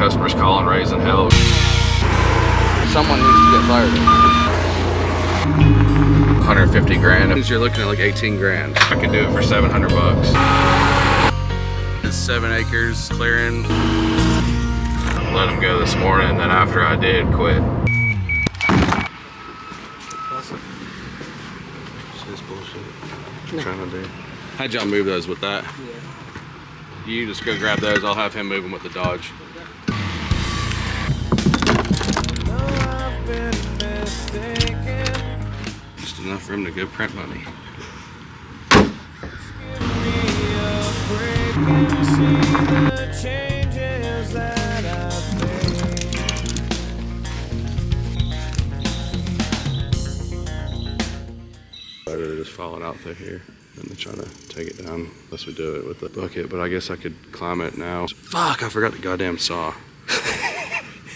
customers calling, raising hell. Someone needs to get fired. 150 grand. You're looking at like 18 grand. I could do it for 700 bucks. It's 7 acres clearing. Let him go this morning, and then after I did, quit. Shit's bullshit. What you trying to do? How'd y'all move those with that? Yeah. You just go grab those. I'll have him move them with the Dodge. Just enough for him to go print money. They're just falling out through here, and they're trying to take it down unless we do it with the bucket. But I guess I could climb it now. Fuck! I forgot the goddamn saw.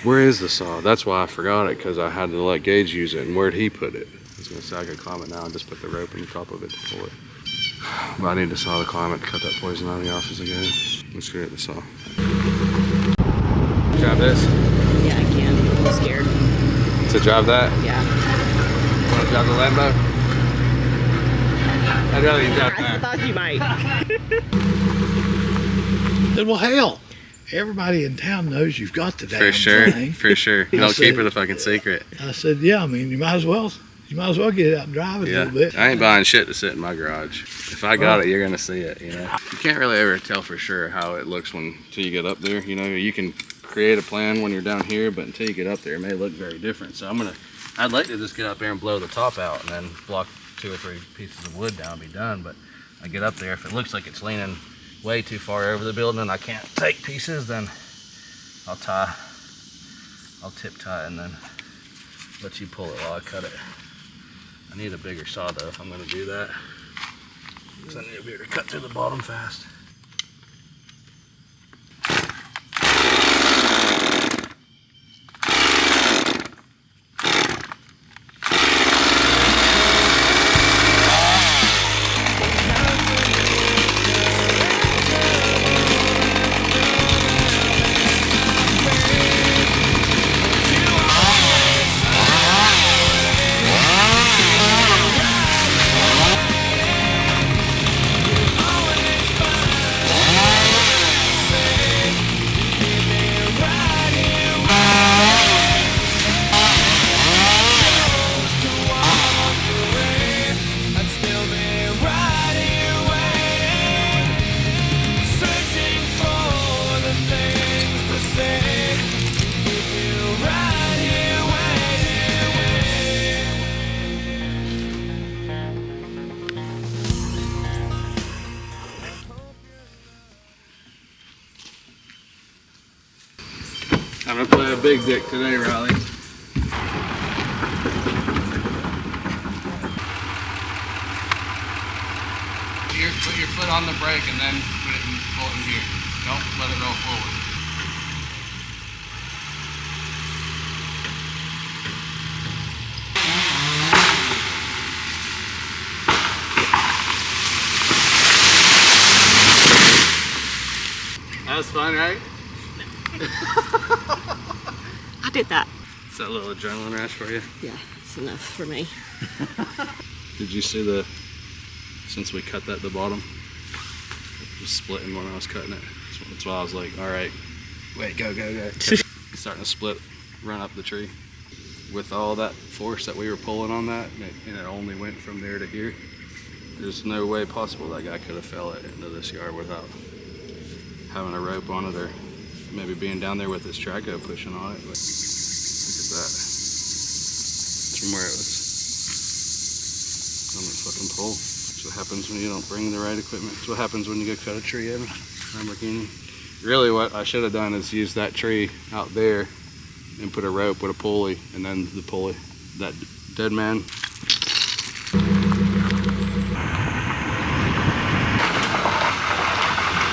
Where is the saw? That's why I forgot it, because I had to let Gage use it. And where'd he put it? I was gonna say I could climb it now and just put the rope in the top of it to pull it. But I need to saw to climb it, cut that poison out of the office again. Let's get the saw. Drive this? Yeah, I can. I'm scared. To drive that? Yeah. You wanna drive the Lambo? I'd rather you drive that. I thought you might. Then, well, hell, everybody in town knows you've got the damn For sure, thing. for sure. Don't keep it a fucking secret. I said, yeah, I mean, you might as well get it out and drive it a little bit. I ain't buying shit to sit in my garage. If I got it, you're gonna see it, you know. You can't really ever tell for sure how it looks until you get up there. You know, you can create a plan when you're down here, but until you get up there, it may look very different. So I'd like to just get up there and blow the top out and then block 2 or 3 pieces of wood down and be done. But I get up there, if it looks like it's leaning way too far over the building and I can't take pieces, then I'll tip tie and then let you pull it while I cut it. I need a bigger saw though if I'm gonna do that, because I need to be able to cut through the bottom fast. I'm gonna play a big dick today, Rylee. Put your foot on the brake and then put it in here. Don't let it roll forward. That was fun, right? I did that. Is that a little adrenaline rush for you? Yeah, it's enough for me. Did you see since we cut that at the bottom, it was splitting when I was cutting it. That's why I was like, all right, wait, go. It's starting to split, run up the tree. With all that force that we were pulling on that, and it only went from there to here, there's no way possible that guy could have fell it into this yard without having a rope on it, or maybe being down there with his traco pushing on it. But look at that. It's from where it was on the fucking pole. That's what happens when you don't bring the right equipment. That's what happens when you go cut a tree in a Lamborghini. Really what I should have done is use that tree out there and put a rope with a pulley, and then the pulley, that dead man.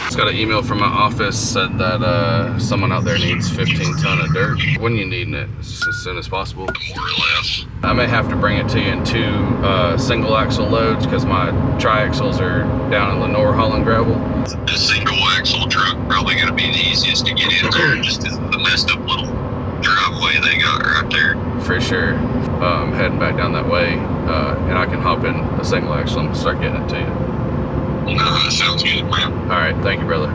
Just got an email from my office, said that someone out there needs 15 ton of dirt. When are you needing it? Just as soon as possible? More or less. I may have to bring it to you in 2 single axle loads because my tri-axles are down in Lenore hauling gravel. The single axle truck probably going to be the easiest to get into, just because of the there. For sure. I'm heading back down that way, and I can hop in a single axle and start getting it to you. That sounds good, man. All right, thank you, brother.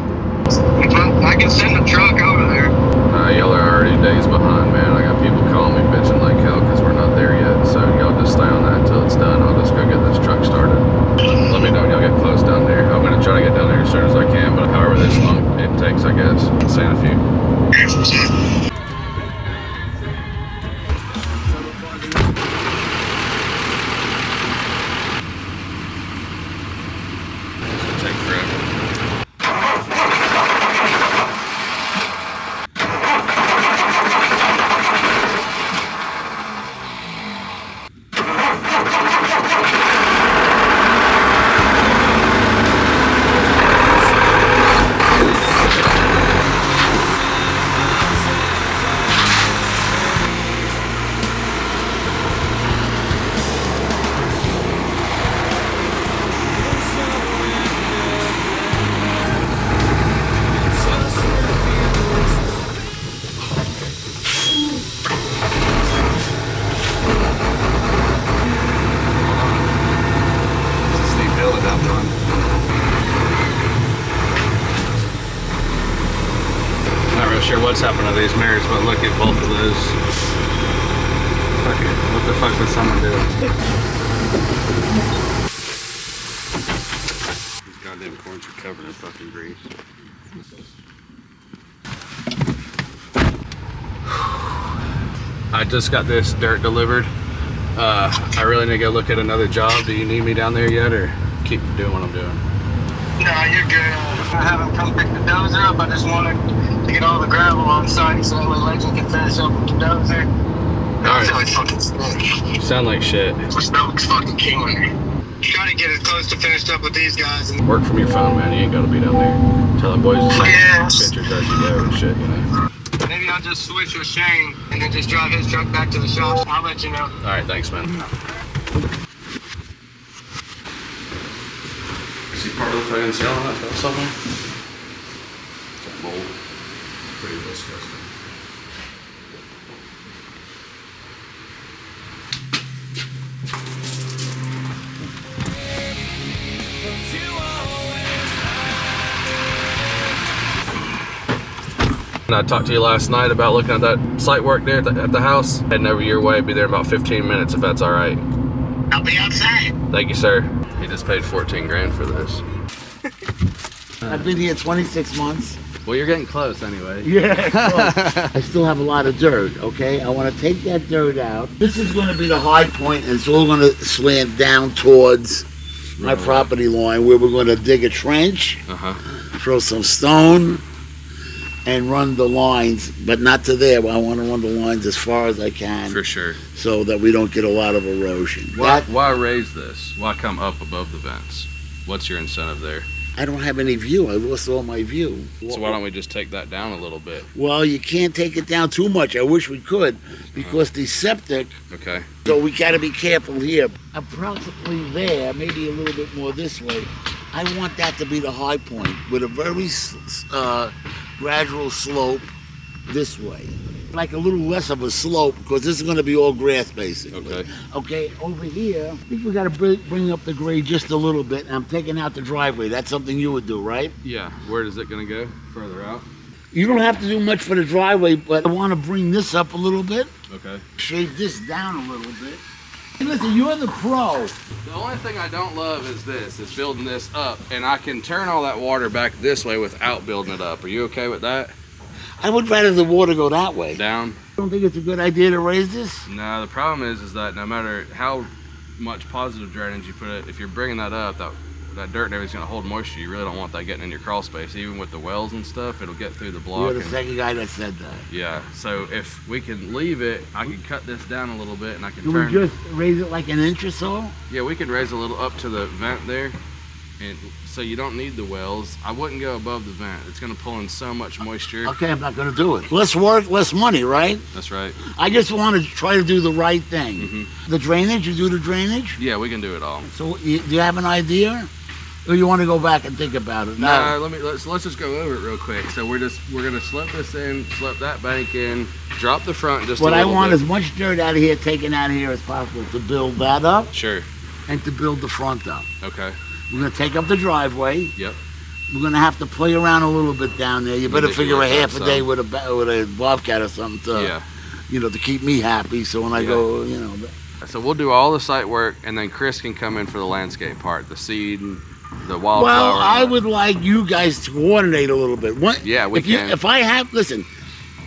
I can send a truck over there. Y'all are already days behind, man. I got people calling me bitching like hell because we're not there yet. So y'all just stay on that until it's done. I'll just go get this truck started. Let me know when y'all get close down there. I'm gonna try to get down there as soon as I can, but however this long it takes, I guess. Santa Fe. Take forever. Sure what's happened to these mirrors, but look at both of those. Fuck it. What the fuck was someone doing? These goddamn corns are covered in fucking grease. I just got this dirt delivered. I really need to go look at another job. Do you need me down there yet, or keep doing what I'm doing? No, you're good. I haven't come pick the dozer up. I just wanted to get all the gravel on site so that way Legend can finish up with the dozer. I feel like fucking sick. You sound like shit. My stomach's fucking killing me. Try to get as close to finished up with these guys. And Work from your phone, man. You ain't gotta be down there. Tell the boys to send pictures as you go and shit, you know. maybe I'll just switch with Shane and then just drive his truck back to the shop. I'll let you know. All right, thanks, man. See part of the fucking ceiling on that somewhere? It's a mold. Pretty disgusting. I talked to you last night about looking at that site work there at the house. Heading over your way, be there in about 15 minutes if that's all right. I'll be outside. Thank you, sir. He just paid 14 grand for this. I've been here 26 months. Well, you're getting close anyway. Yeah, close. I still have a lot of dirt, okay? I want to take that dirt out. This is going to be the high point, and it's all going to slant down towards my property line, where we're going to dig a trench, throw some stone, and run the lines, but not to there. I want to run the lines as far as I can. For sure. So that we don't get a lot of erosion. Why raise this? Why come up above the vents? What's your incentive there? I don't have any view. I lost all my view. So why don't we just take that down a little bit? Well, you can't take it down too much. I wish we could, because the septic. Okay. So we got to be careful here. Approximately there, maybe a little bit more this way. I want that to be the high point with a very gradual slope this way. Like a little less of a slope, because this is going to be all grass basically. Okay. Okay, over here, I think we got to bring up the grade just a little bit. I'm taking out the driveway. That's something you would do, right? Yeah. Where is it going to go? Further out? You don't have to do much for the driveway, but I want to bring this up a little bit. Okay. Shave this down a little bit. Hey, listen, you're the pro. The only thing I don't love is building this up, and I can turn all that water back this way without building it up. Are you okay with that? I would rather the water go that way. Down? Don't think it's a good idea to raise this? No, the problem is that no matter how much positive drainage you put it, if you're bringing that up, that dirt and everything's going to hold moisture. You really don't want that getting in your crawl space. Even with the wells and stuff, it'll get through the block. You're the second guy that said that. Yeah, so if we can leave it, I can cut this down a little bit and I can Can turn. we just raise it like an inch or so? Yeah, we can raise a little up to the vent there. And so you don't need the wells. I wouldn't go above the vent. It's going to pull in so much moisture. Okay, I'm not going to do it. Less work, less money, right? That's right. I just want to try to do the right thing. The drainage, you do the drainage? Yeah, we can do it all. So do you have an idea? Or you want to go back and think about it? Nah, let's just go over it real quick. So we're gonna slip this in, slip that bank in, drop the front just What a I little want bit. as much dirt out of here, taken out of here as possible to build that up Sure. and to build the front up. Okay. We're gonna take up the driveway. Yep. We're gonna have to play around a little bit down there. You better figure a Manipulate half that a day some. with a bobcat or something to, Yeah. you know, to keep me happy. So when I Yeah. go, you know. So we'll do all the site work, and then Chris can come in for the landscape part, the seed, and the wildflower. Well, I would like you guys to coordinate a little bit. Yeah, we can. If I have, listen,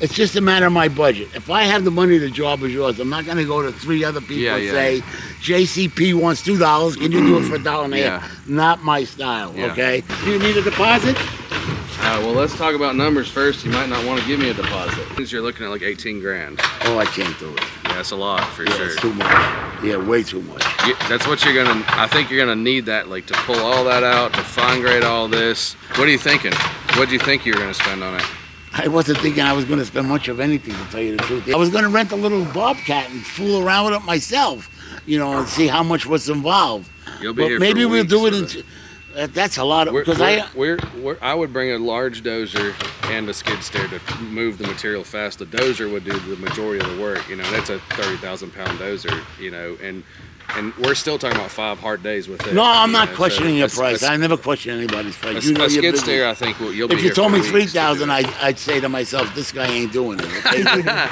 it's just a matter of my budget. If I have the money, the job is yours. I'm not gonna go to 3 other people and say, JCP wants $2. Can you do it for $1.50? Yeah. Not my style. Yeah. Okay. Do you need a deposit? Well, let's talk about numbers first. You might not want to give me a deposit. Since you're looking at like 18 grand. Oh, I can't do it. Yeah, that's a lot for Yeah, sure. it's too much. Yeah, way too much. That's what you're gonna. I think you're gonna need that, like, to pull all that out, to fine grade all this. What are you thinking? What do you think you were gonna spend on it? I wasn't thinking I was going to spend much of anything, to tell you the truth. I was going to rent a little bobcat and fool around with it myself, you know, and see how much was involved. You'll be But here. maybe for we'll weeks do it with in. That's a lot of because I would bring a large dozer and a skid steer to move the material fast. The dozer would do the majority of the work. You know, that's a 30,000 pound dozer. You know, and we're still talking about 5 hard days with it. No, I'm you not know, questioning so your it's- price. it's- I never question anybody's price. A, You know a your skid business. steer, I think you'll be If here you told for me weeks to do 3,000, it. I'd say to myself, this guy ain't doing it. Okay?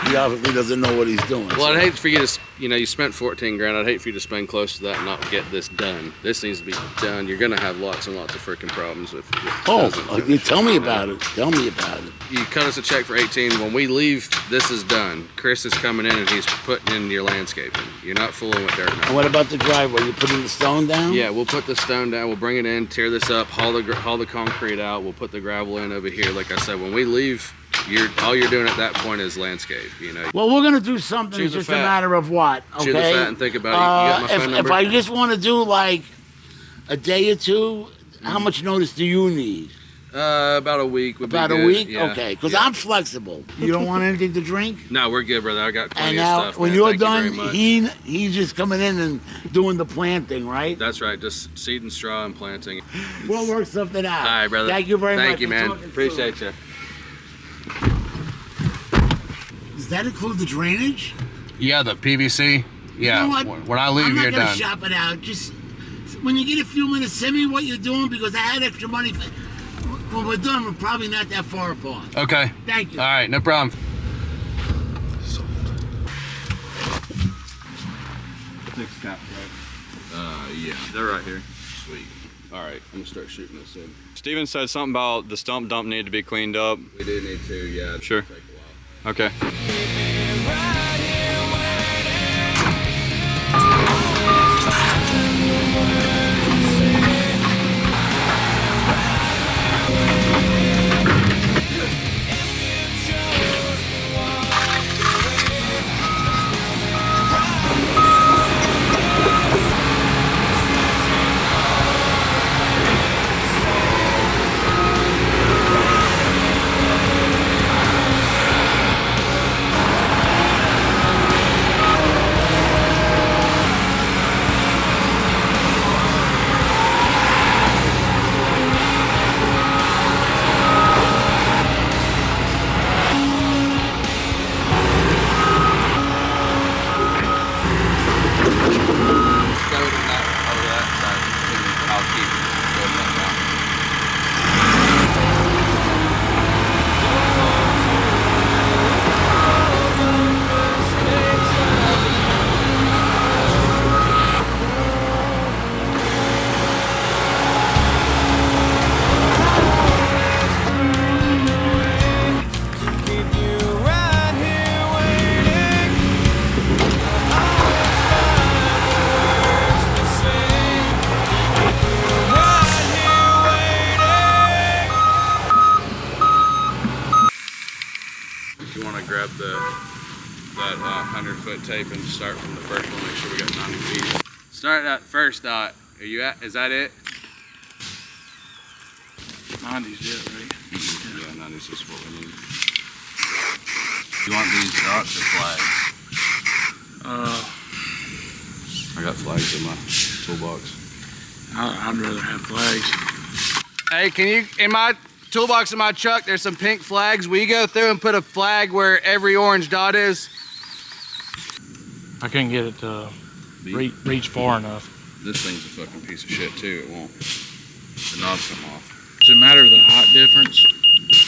He obviously doesn't know what he's doing. Well, I'd hate for you to, you know, you spent 14 grand. I'd hate for you to spend close to that and not get this done. This needs to be done. You're gonna have lots and lots of freaking problems if it doesn't you finish, tell me you know? about it. Tell me about it. You cut us a check for 18. When we leave, this is done. Chris is coming in and he's putting in your landscaping. You're not fooling with dirt And now. what about the driveway? You putting the stone down? Yeah, we'll put the stone down. We'll bring it in, tear this up, haul the concrete out. We'll put the gravel in over here. Like I said, when we leave, all you're doing at that point is landscape. You know. Well, we're gonna do something. Chew It's the just fat. a matter of what. Okay. Chew the fat and think about it. You got my phone If number? I just want to do like a day or two, how much notice do you need? About a week would be About a good. week? Yeah. Okay, because Yeah. I'm flexible. You don't want anything to drink? No, we're good, brother. I got plenty And now, of stuff. when man. you're Thank you done, very much. he's just coming in and doing the planting, right? That's right. Just seed and straw and planting. We'll work something out. All right, brother. Thank you very much. Thank you, for man. talking Appreciate through you. it. Does that include the drainage? Yeah, the PVC. Yeah. You know what? When I leave, I'm not you're gonna done. shop it out. Just when you get a few minutes, send me what you're doing because I had extra money. When we're done, we're probably not that far apart. Okay. Thank you. All right, no problem. Yeah, they're right here. Sweet. All right, I'm gonna start shooting this in. Steven said something about the stump dump needed to be cleaned up. We do need to, yeah. It's Sure. gonna take a while. Okay. grab that 100-foot tape and start from the first one. Make sure we got 90 feet. Start at first dot. Are you at? Is that it? 90's it, right? Yeah, 90's just what we need. You want these dots or flags? I got flags in my toolbox. I'd rather have flags. Hey, can you, in my toolbox in my truck, there's some pink flags. Will you go through and put a flag where every orange dot is? I couldn't get it to reach far enough. This thing's a fucking piece of shit too, it won't. The knobs come off. Does it matter the height difference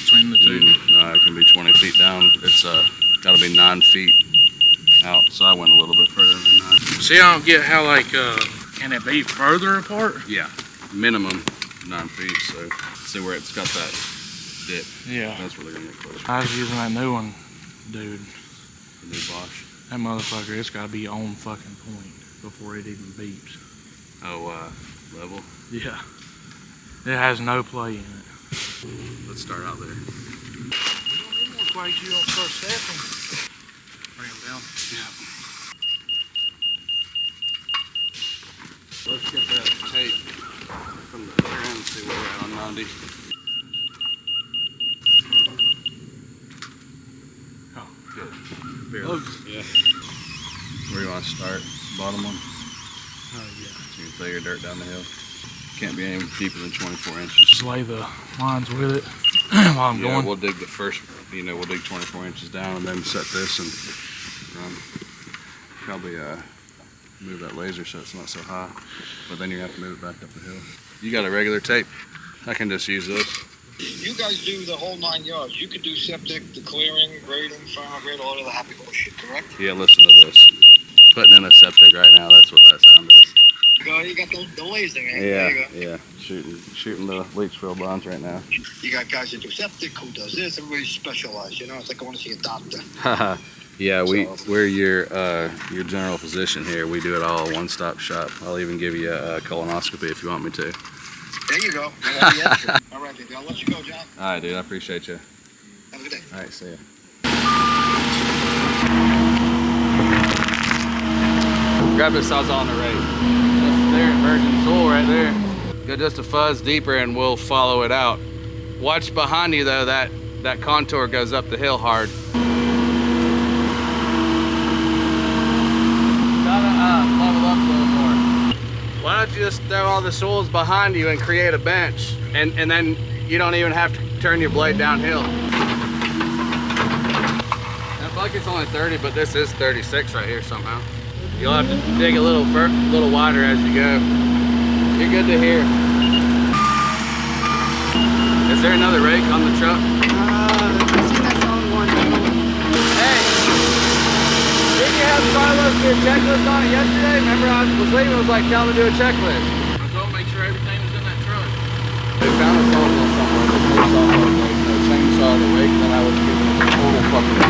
between the two? No, it can be 20 feet down. It's gotta be 9 feet out, so I went a little bit further than 9. See, I don't get how, like, can it be further apart? Yeah, minimum 9 feet, so see where it's got that dip. Yeah. That's really gonna get close. I was using that new one, dude. The new Bosch. That motherfucker, it's gotta be on fucking point before it even beeps. Oh, level? Yeah. It has no play in it. Let's start out there. You don't need more plates, you don't start stepping. Bring them down. Yeah. Let's get that tape from the other end and see where we're at on 90. Oh, good. Barely. Yeah. Where do you want to start? Bottom one? Oh, yeah. So you can throw your dirt down the hill. Can't be any deeper than 24 inches. Just lay the lines with it while I'm going. We'll dig the first, we'll dig 24 inches down and then set this and probably move that laser so it's not so high. But then you have to move it back up the hill. You got a regular tape? I can just use this. You guys do the whole 9 yards. You could do septic, the clearing, grading, final grade, all of the happy bullshit, correct? Yeah, listen to this. Putting in a septic right now, that's what that sound is. You got the laser, man. There you go. Yeah. Shooting the leach field bonds right now. You got guys that do septic, who does this, everybody's specialized, you know? It's like going to see a doctor. Yeah, we're your general physician here. We do it all, one-stop shop. I'll even give you a colonoscopy if you want me to. There you go. All right, baby. I'll let you go, John. All right, dude. I appreciate you. Have a good day. All right, see ya. Grab the sawzall on the rake. That's there, virgin soil right there. Go just a fuzz deeper and we'll follow it out. Watch behind you though, that contour goes up the hill hard. Gotta level up a little more. Why don't you just throw all the soils behind you and create a bench, and then you don't even have to turn your blade downhill. That bucket's only 30, but this is 36 right here somehow. You'll have to dig a little wider as you go. You're good to hear. Is there another rake on the truck? I think that's the only one. Hey, didn't you have Carlos do a checklist on it yesterday? Remember I was leaving, it was like, tell him to do a checklist. I told him make sure everything was in that truck. They found a sawzall somewhere that takes off a chainsaw the rake, then I was giving it a total fucking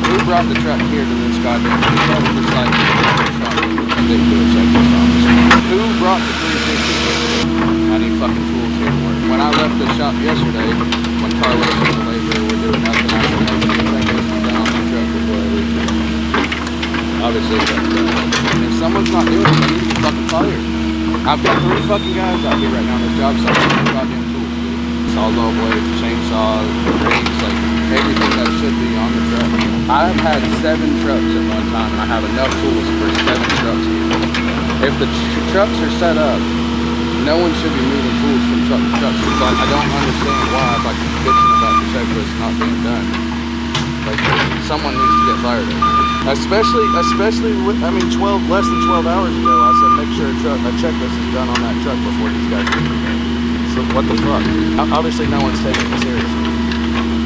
Who brought the truck here to this goddamn thing? That was just like, I didn't do a checklist on this. Who brought the 350? I need fucking tools here to work. When I left the shop yesterday, when Carlos and the laborer were doing nothing, I said, hey, the checklist is done on my truck before I leave. Obviously, if someone's not doing it, they need to be fucking fired. I've got 3 fucking guys out here right now on this job site with goddamn tools, dude. Sawzall blades, chainsaws, rakes, like everything that should be on the truck. I've had 7 trucks at one time, and I have enough tools for 7 trucks here. If the trucks are set up, no one should be moving tools from truck to truck. So I don't understand why I'm like bitching about the checklist not being done. Like someone needs to get fired. Especially with, I mean, less than 12 hours ago, I said make sure a checklist is done on that truck before these guys leave again. So what the fuck? Obviously no one's taking it seriously.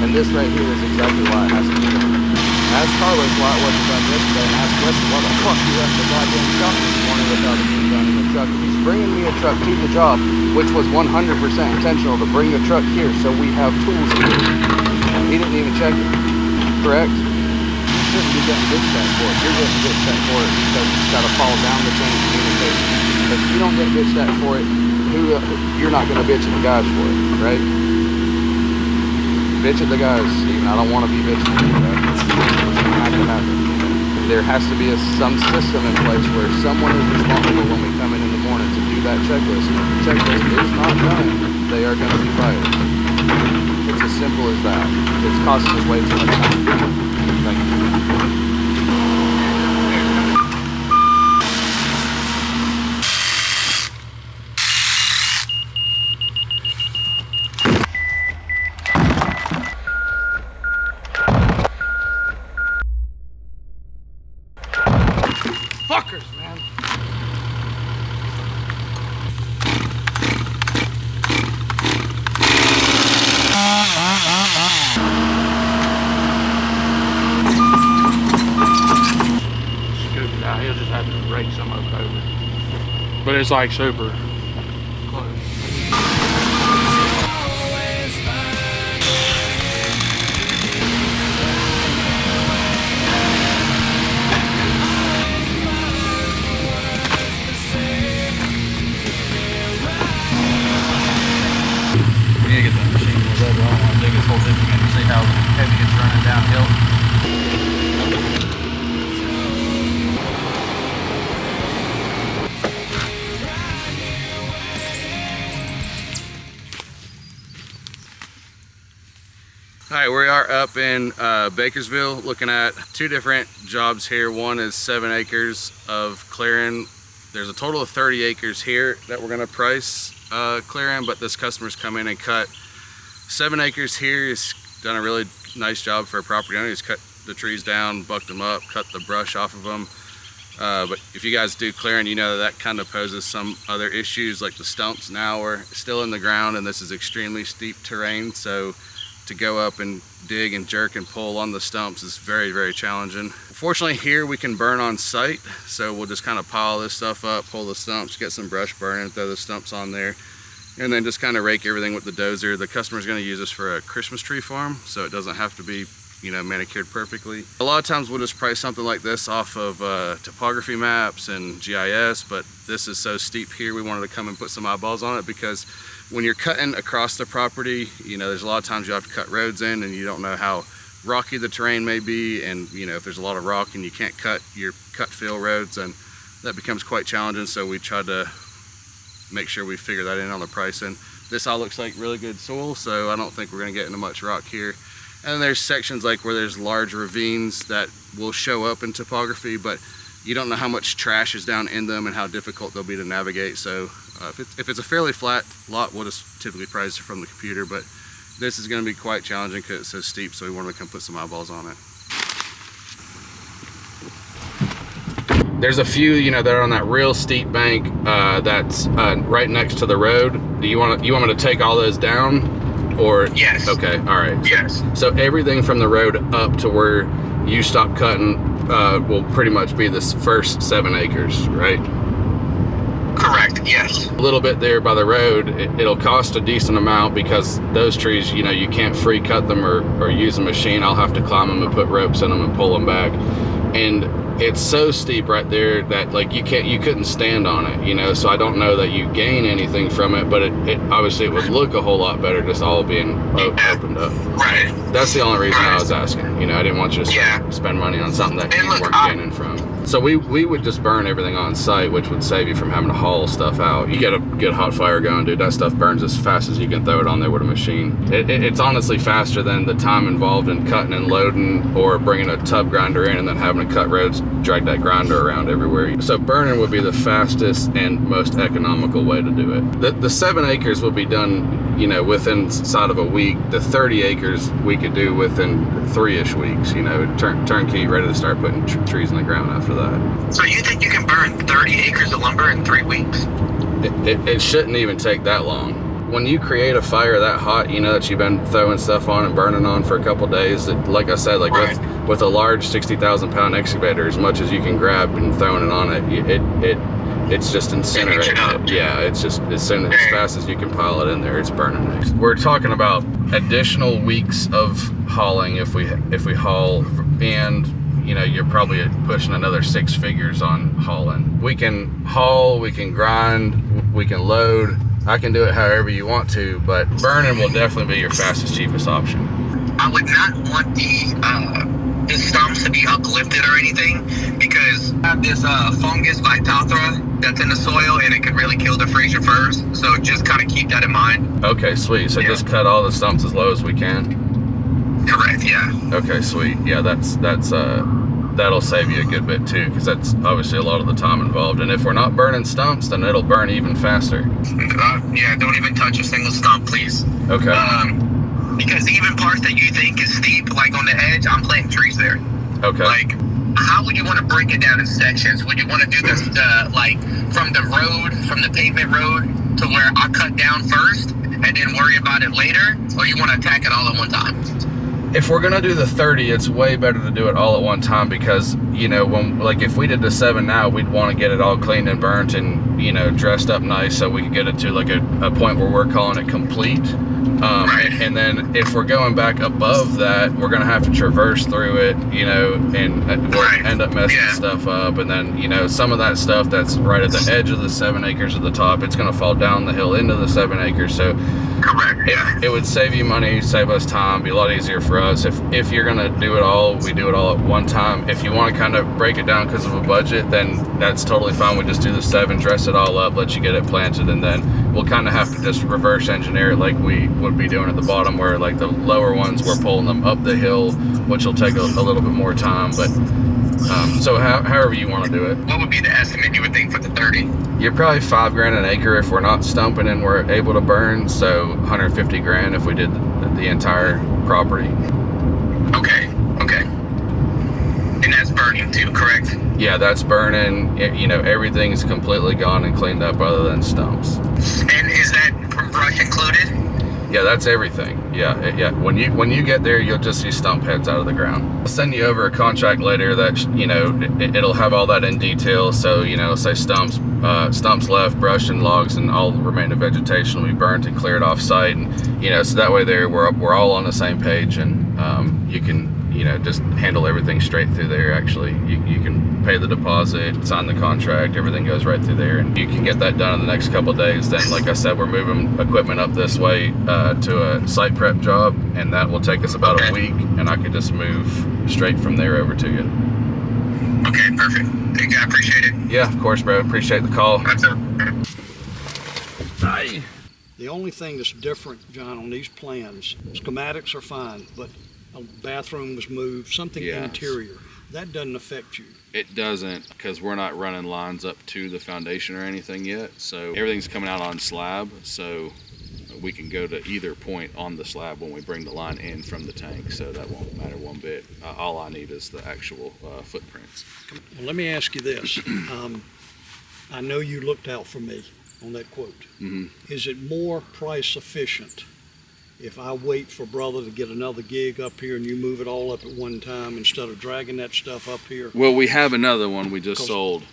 And this right here is exactly why it has to be done. Ask Carlos why it wasn't done yesterday, and ask Wesley why the fuck he left the goddamn shop this morning without it being done in the truck. If he's bringing me a truck to the job, which was 100% intentional to bring the truck here so we have tools here, he didn't even check it, correct? You shouldn't be getting bitched at for it. You're getting bitched at for it because it's got to fall down the chain of communication. If you don't get bitched at for it, you're not going to bitch at the guys for it, right? Bitch at the guys, Steven. I don't want to be bitching at you, right? Not gonna happen. There has to be some system in place where someone is responsible when we come in the morning to do that checklist. And if the checklist is not done, they are going to be fired. It's as simple as that. It's costing us way too much time. Thank you. rake some of it over. But it's like super close. We need to get that machine moved over. I don't want to dig this whole thing again to see how heavy it's running downhill. All right, we are up in Bakersville looking at two different jobs here. One is 7 acres of clearing. There's a total of 30 acres here that we're gonna price clearing, but this customer's come in and cut 7 acres here. He's done a really nice job for a property owner. He's cut the trees down, bucked them up, cut the brush off of them. But if you guys do clearing, you know that kind of poses some other issues, like the stumps now are still in the ground and this is extremely steep terrain. So to go up and dig and jerk and pull on the stumps is very, very challenging. Fortunately here we can burn on site, so we'll just kind of pile this stuff up, pull the stumps, get some brush burning, throw the stumps on there, and then just kind of rake everything with the dozer. The customer's going to use this for a Christmas tree farm, so it doesn't have to be, you know, manicured perfectly. A lot of times we'll just price something like this off of topography maps and GIS, but this is so steep here we wanted to come and put some eyeballs on it, because when you're cutting across the property, you know, there's a lot of times you have to cut roads in and you don't know how rocky the terrain may be, and you know, if there's a lot of rock and you can't cut your cut fill roads, and that becomes quite challenging. So we tried to make sure we figure that in on the pricing. This all looks like really good soil, so I don't think we're going to get into much rock here. And then there's sections like where there's large ravines that will show up in topography, but you don't know how much trash is down in them and how difficult they'll be to navigate. So if it's a fairly flat lot, we'll just typically price it from the computer, but this is going to be quite challenging because it's so steep, so we wanted to come put some eyeballs on it. There's a few, you know, that are on that real steep bank that's right next to the road. Do you want me to take all those down, or? Yes. Okay, all right. Yes. So everything from the road up to where you stop cutting will pretty much be this first 7 acres, right? Correct, yes. A little bit there by the road, it'll cost a decent amount because those trees, you know, you can't free cut them or use a machine. I'll have to climb them and put ropes in them and pull them back. And it's so steep right there that like you couldn't stand on it, you know, so I don't know that you gain anything from it, but it obviously it would look a whole lot better just all being opened up. Right. That's the only reason I was asking. You know, I didn't want you to spend money on something that you weren't gaining from. So we would just burn everything on site, which would save you from having to haul stuff out. You get a good hot fire going, dude. That stuff burns as fast as you can throw it on there with a machine. It's honestly faster than the time involved in cutting and loading or bringing a tub grinder in and then having to cut roads, drag that grinder around everywhere. So burning would be the fastest and most economical way to do it. The 7 acres will be done, you know, within inside of a week. The 30 acres we could do within 3-ish weeks, you know, turnkey, ready to start putting trees in the ground after that. So you think you can burn 30 acres of lumber in 3 weeks? It shouldn't even take that long. When you create a fire that hot, you know, that you've been throwing stuff on and burning on for a couple days, like I said, like with a large 60,000 pound excavator, as much as you can grab and throwing it on it, it's just incinerating it. Yeah, it's just as fast as you can pile it in there, it's burning. We're talking about additional weeks of hauling if we haul, and you know, you're probably pushing another 6 figures on hauling. We can haul, we can grind, we can load. I can do it however you want to, but burning will definitely be your fastest, cheapest option. I would not want the stumps to be uplifted or anything, because I have this fungus Vitothra that's in the soil and it could really kill the Fraser firs. So just kind of keep that in mind. Okay, sweet. So just cut all the stumps as low as we can. Correct, yeah. Okay, sweet. Yeah, that'll save you a good bit too, because that's obviously a lot of the time involved. And if we're not burning stumps, then it'll burn even faster. Yeah, don't even touch a single stump, please. Okay. Because even parts that you think is steep, like on the edge, I'm planting trees there. Okay. Like, how would you want to break it down in sections? Would you want to do this, like, from the pavement road to where I cut down first and then worry about it later? Or you want to attack it all at one time? If we're gonna do the 30, it's way better to do it all at one time, because you know, when, like, if we did the 7 now, we'd want to get it all cleaned and burnt and, you know, dressed up nice so we could get it to like a point where we're calling it complete. And then if we're going back above that, we're gonna have to traverse through it, you know, and we'll end up messing stuff up. And then, you know, some of that stuff that's right at the edge of the 7 acres at the top, it's gonna fall down the hill into the 7 acres. So it would save you money, save us time, be a lot easier for us. If you're gonna do it all, we do it all at one time. If you want to kind of break it down because of a budget, then that's totally fine. We just do the 7, dress it all up, let you get it planted, and then we'll kind of have to just reverse engineer it like we would be doing at the bottom, where like the lower ones, we're pulling them up the hill, which will take a little bit more time. But so however you want to do it. What would be the estimate you would think for the 30? You're probably $5 grand an acre if we're not stumping and we're able to burn. So 150 grand if we did the entire property. Okay. And that's burning too, correct? Yeah, that's burning. You know, everything's completely gone and cleaned up other than stumps. And is that brush included? Yeah, that's everything. Yeah. When you get there, you'll just see stump heads out of the ground. I'll send you over a contract later that, you know, it'll have all that in detail. So, you know, it'll say stumps left, brush and logs, and all the remaining vegetation will be burnt and cleared off site. And, you know, so that way there we're all on the same page, and you can, you know, just handle everything straight through there. Actually, you can pay the deposit, sign the contract, everything goes right through there, and you can get that done in the next couple of days. Then, like I said, we're moving equipment up this way to a site prep job, and that will take us about a week, and I could just move straight from there over to you. Okay, perfect. Thank you, I appreciate it. Yeah, of course, bro. Appreciate the call. That's it. Bye. The only thing that's different, John, on these plans, schematics are fine, but a bathroom was moved, something interior. That doesn't affect you. It doesn't, because we're not running lines up to the foundation or anything yet. So everything's coming out on slab, so we can go to either point on the slab when we bring the line in from the tank. So that won't matter one bit. All I need is the actual footprints. Well, let me ask you this. I know you looked out for me on that quote. Mm-hmm. Is it more price efficient if I wait for brother to get another gig up here and you move it all up at one time instead of dragging that stuff up here? Well, we have another one we just sold.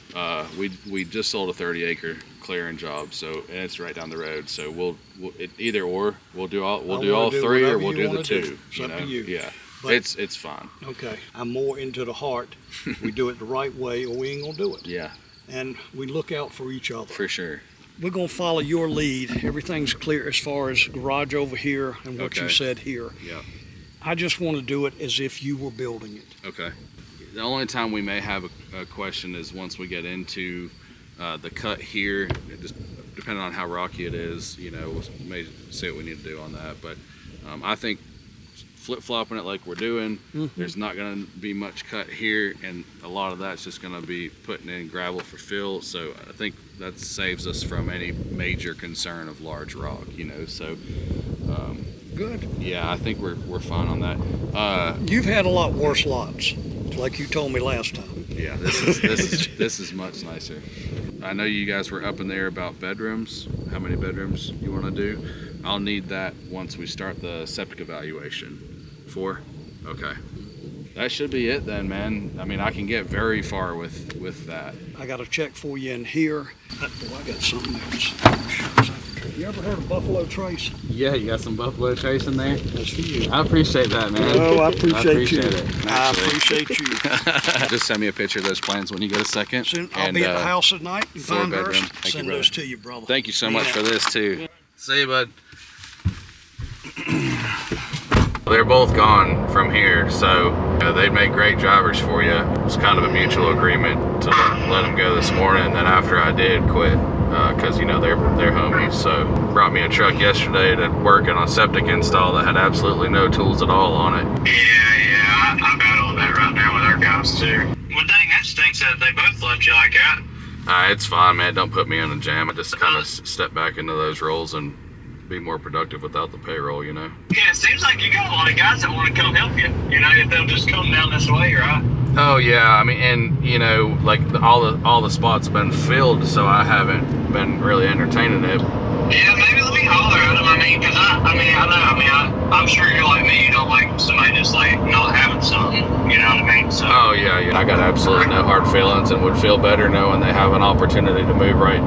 We just sold a 30-acre clearing job, so and it's right down the road. So we'll either or. We'll do all 3, or we'll do the 2. It's up to you. Yeah, But- it's fine. Okay, I'm more into the heart. We do it the right way or we ain't gonna do it. Yeah, And we look out for each other. for sure. We're gonna follow your lead. Everything's clear as far as garage over here and what you Okay. said here. Yeah. I just wanna do it as if you were building it. Okay. The only time we may have a question is once we get into the cut here, just depending on how rocky it is, you know, we may see what we need to do on that. But I think flip-flopping it like we're doing, there's not going to be much cut here, and a lot of that's just going to be putting in gravel for fill. So I think that saves us from any major concern of large rock, you know. So Good. yeah, I think we're fine on that. You've had a lot worse lots, like you told me last time. Yeah, this is much nicer. I know you guys were up in there about bedrooms, how many bedrooms you want to do. I'll need that once we start the septic evaluation. 4? Okay. That should be it then, man. I mean, I can get very far with that. I got a check for you in here. Oh, I got something else. You ever heard of Buffalo Trace? Yeah, you got some Buffalo Trace in there? That's for you. I appreciate that, man. Oh, I appreciate you. it. I appreciate you. Just send me a picture of those plans when you get a second. I'll be at the house at night in 4 bedroom. Pinehurst. Thank you, Send brother. those to you, brother. Thank you so much for this too. See you, bud. They're both gone from here, so they'd make great drivers for you. It was kind of a mutual agreement to let them go this morning, and then after I did quit, because you know they're homies. So brought me a truck yesterday to work on a septic install that had absolutely no tools at all on it. Yeah, I battle that right now with our guys too. Well, dang, that stinks that they both left you like that. It's fine, man. Don't put me in a jam. I just kind of step back into those roles and be more productive without the payroll, you know. Yeah, it seems like you got a lot of guys that want to come help you. You know, if they'll just come down this way, right? Oh yeah, I mean, and you know, like all the spots have been filled, so I haven't been really entertaining it. Yeah, maybe let me holler at them. I mean, because I I'm sure you're like me. You don't like somebody just like not having something. You know what I mean? So. Oh yeah, yeah. I got absolutely no hard feelings, and would feel better knowing they have an opportunity to move right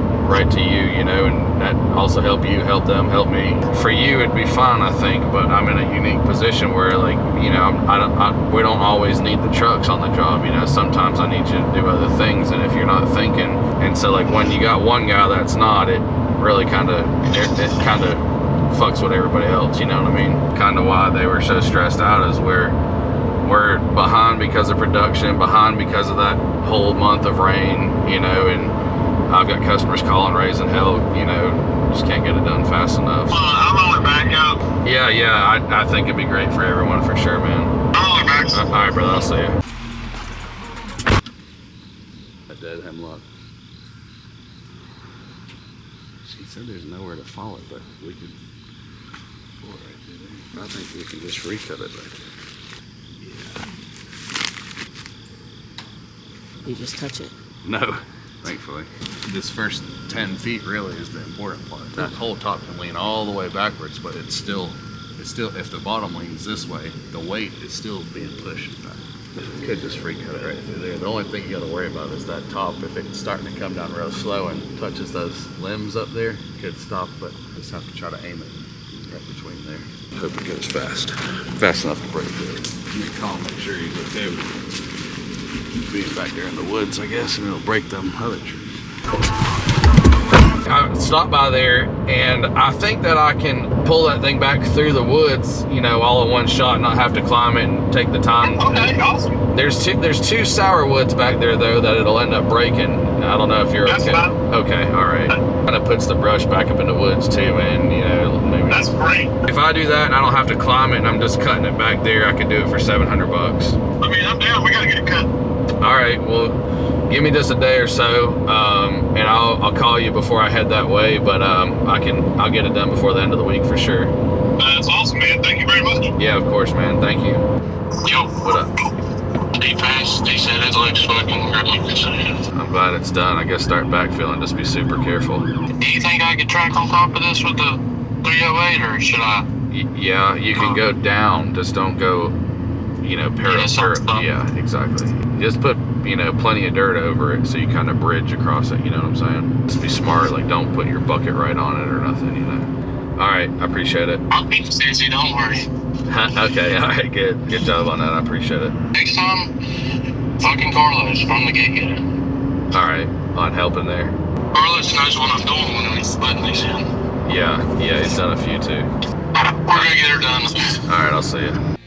to you, you know, and that also help you, help them, help me. For you, it'd be fine, I think, but I'm in a unique position where, like, you know, we don't always need the trucks on the job, you know. Sometimes I need you to do other things, and if you're not thinking, and so like when you got one guy that's not, it really it kind of fucks with everybody else, you know what I mean? Kind of why they were so stressed out is we're behind because of production, behind because of that whole month of rain, you know, and I've got customers calling, raising hell, you know, just can't get it done fast enough. I'm on the back out. Yeah, I think it'd be great for everyone for sure, man. I'm on the back. All right, brother, I'll see you. A dead hemlock. She said there's nowhere to fall it, but we could pull it right through there. I think we can just recut it right there. You just touch it. No, thankfully. This first 10 feet really is the important part. That whole top can lean all the way backwards, but it's still, if the bottom leans this way, the weight is still being pushed back. You could just free cut it right through there. The only thing you gotta worry about is that top. If it's starting to come down real slow and touches those limbs up there, it could stop, but just have to try to aim it right between there. Hope it goes fast. Fast enough to break it. You can call him, make sure he's okay with being back there in the woods, I guess, and it'll break them other trees. I stopped by there, and I think that I can pull that thing back through the woods, you know, all in one shot, and not have to climb it and take the time. Okay, awesome. There's two sour woods back there though that it'll end up breaking. I don't know if you're That's okay. fine. Okay, all right. Kind of puts the brush back up in the woods too, and you know, maybe. That's great. If I do that and I don't have to climb it, and I'm just cutting it back there, I can do it for $700. I mean, I'm down. We gotta get it cut. All right, well, give me just a day or so, and I'll call you before I head that way. But I'll get it done before the end of the week for sure. That's awesome, man. Thank you very much. Yeah, of course, man. Thank you. Yo, What up? he passed. He said it looks fucking great. I'm glad it's done. I guess start backfilling. Just be super careful. Do you think I could track on top of this with the 308, or should I? Yeah, you can go down. Just don't go, you know, parallel. Yeah, exactly. Just put, you know, plenty of dirt over it so you kind of bridge across it. You know what I'm saying? Just be smart. Like, don't put your bucket right on it or nothing. You know. All right, I appreciate it. I'll be busy. Don't worry. Okay, all right, good job on that. I appreciate it. Next time, fucking Carlos from the get-go. All right, on helping there. Carlos knows what I'm doing when he's putting these in. Yeah, he's done a few too. We're gonna get her done. All right, I'll see you.